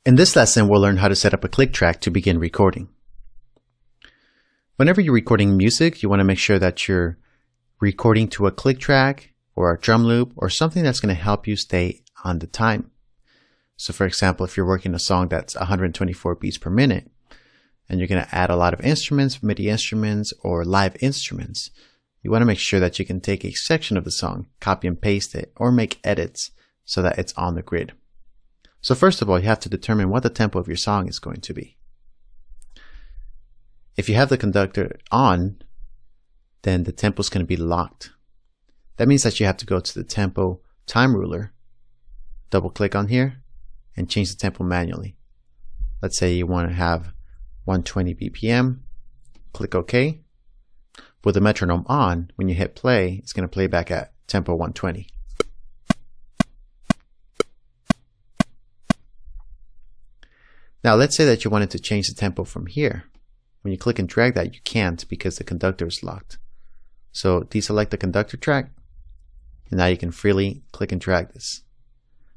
In this lesson, we'll learn how to set up a click track to begin recording. Whenever you're recording music, you want to make sure that you're recording to a click track or a drum loop or something that's going to help you stay on the time. So for example, if you're working a song that's 124 beats per minute and you're going to add a lot of instruments, MIDI instruments, or live instruments, you want to make sure that you can take a section of the song, copy and paste it, or make edits so that it's on the grid. So first of all, you have to determine what the tempo of your song is going to be. If you have the conductor on, then the tempo is going to be locked. That means that you have to go to the tempo time ruler, double click on here, and change the tempo manually. Let's say you want to have 120 BPM, click OK. With the metronome on, when you hit play, it's going to play back at tempo 120. Now let's say that you wanted to change the tempo from here. When you click and drag that, you can't because the conductor is locked. So deselect the conductor track, and now you can freely click and drag this.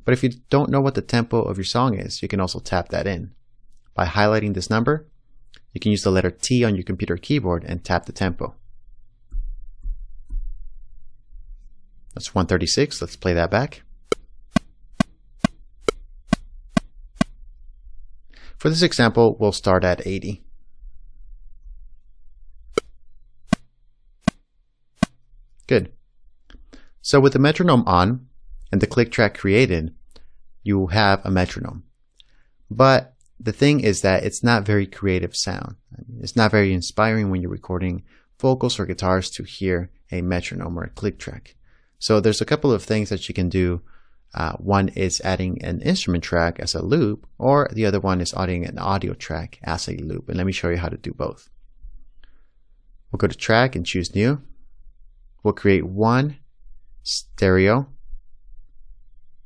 But if you don't know what the tempo of your song is, you can also tap that in. By highlighting this number, you can use the letter T on your computer keyboard and tap the tempo. That's 136. Let's play that back. For this example, we'll start at 80. Good. So with the metronome on and the click track created, you have a metronome. But the thing is that it's not very creative sound. It's not very inspiring when you're recording vocals or guitars to hear a metronome or a click track. So there's a couple of things that you can do. One is adding an instrument track as a loop, or the other one is adding an audio track as a loop. And let me show you how to do both. We'll go to track and choose new. We'll create one stereo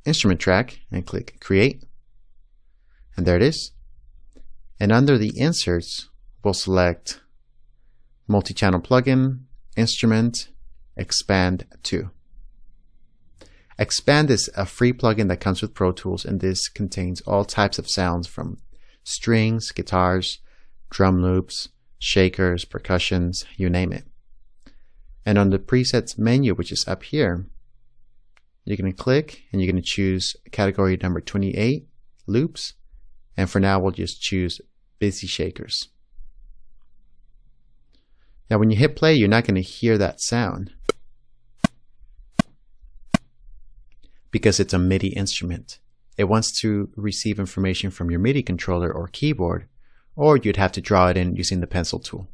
instrument track and click create. And there it is. And under the inserts, we'll select multi-channel plugin, instrument, expand to. Expand is a free plugin that comes with Pro Tools, and this contains all types of sounds from strings, guitars, drum loops, shakers, percussions, you name it. And on the presets menu, which is up here, you're going to click and you're going to choose category number 28, loops. And for now, we'll just choose busy shakers. Now, when you hit play, you're not going to hear that sound because it's a MIDI instrument. It wants to receive information from your MIDI controller or keyboard, or you'd have to draw it in using the pencil tool.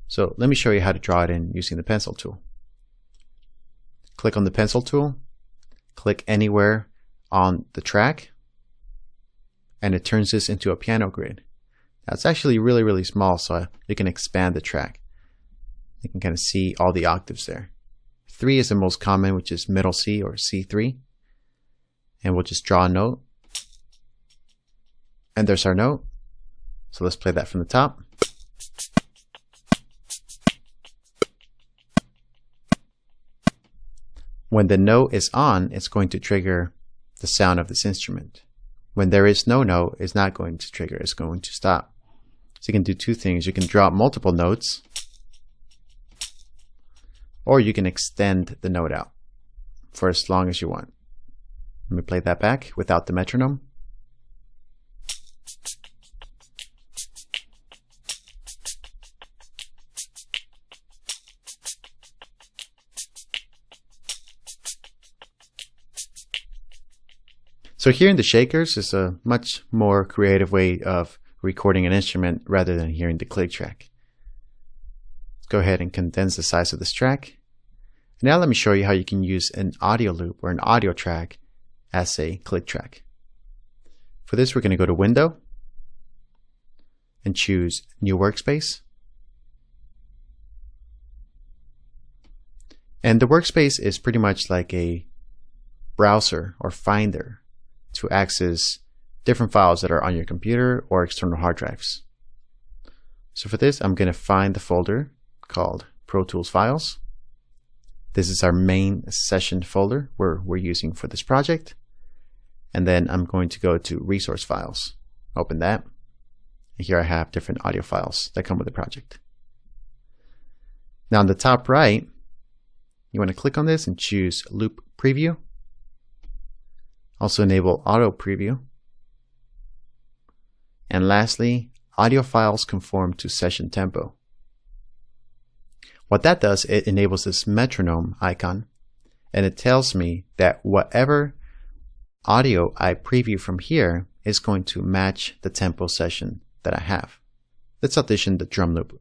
So let me show you how to draw it in using the pencil tool. Click on the pencil tool, click anywhere on the track, and it turns this into a piano grid. Now it's actually really small, so you can expand the track. You can kind of see all the octaves there. 3 is the most common, which is middle C or C3. And we'll just draw a note. And there's our note. So let's play that from the top. When the note is on, it's going to trigger the sound of this instrument. When there is no note, it's not going to trigger, it's going to stop. So you can do two things. You can draw multiple notes, or you can extend the note out for as long as you want. Let me play that back without the metronome. So here in the shakers is a much more creative way of recording an instrument rather than hearing the click track. Let's go ahead and condense the size of this track. Now let me show you how you can use an audio loop or an audio track as a click track. For this, we're going to go to Window and choose New Workspace. And the workspace is pretty much like a browser or finder to access different files that are on your computer or external hard drives. So for this, I'm going to find the folder called Pro Tools Files. This is our main session folder we're using for this project. And then I'm going to go to resource files. Open that. And here I have different audio files that come with the project. Now on the top right, you want to click on this and choose Loop Preview. Also enable Auto Preview. And lastly, audio files conform to session tempo. What that does, it enables this metronome icon, and it tells me that whatever audio I preview from here is going to match the tempo session that I have. Let's audition the drum loop.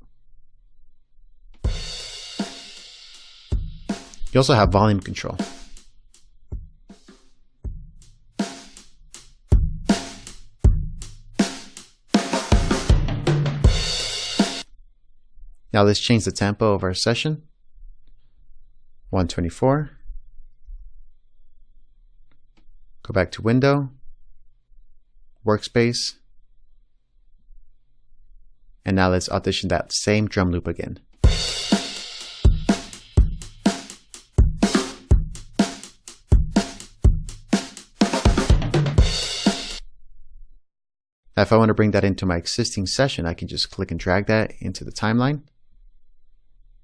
You also have volume control. Now let's change the tempo of our session. 124. Go back to Window, Workspace, and now let's audition that same drum loop again. Now if I want to bring that into my existing session, I can just click and drag that into the timeline.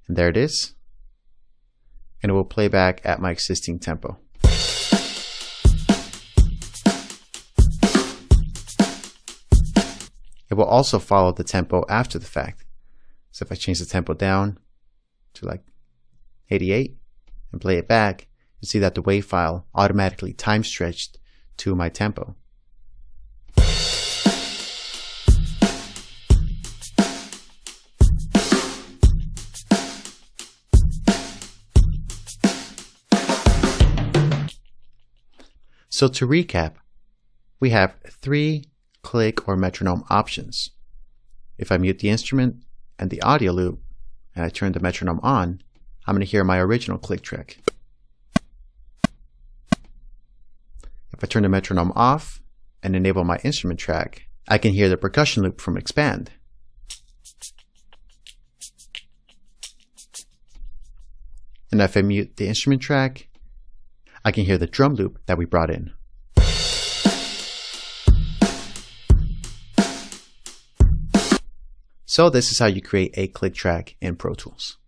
And there it is. And it will play back at my existing tempo. It will also follow the tempo after the fact. So if I change the tempo down to like 88 and play it back, you see that the WAV file automatically time stretched to my tempo. So to recap, we have 3 click or metronome options. If I mute the instrument and the audio loop and I turn the metronome on, I'm going to hear my original click track. If I turn the metronome off and enable my instrument track, I can hear the percussion loop from Expand. And if I mute the instrument track, I can hear the drum loop that we brought in. So this is how you create a click track in Pro Tools.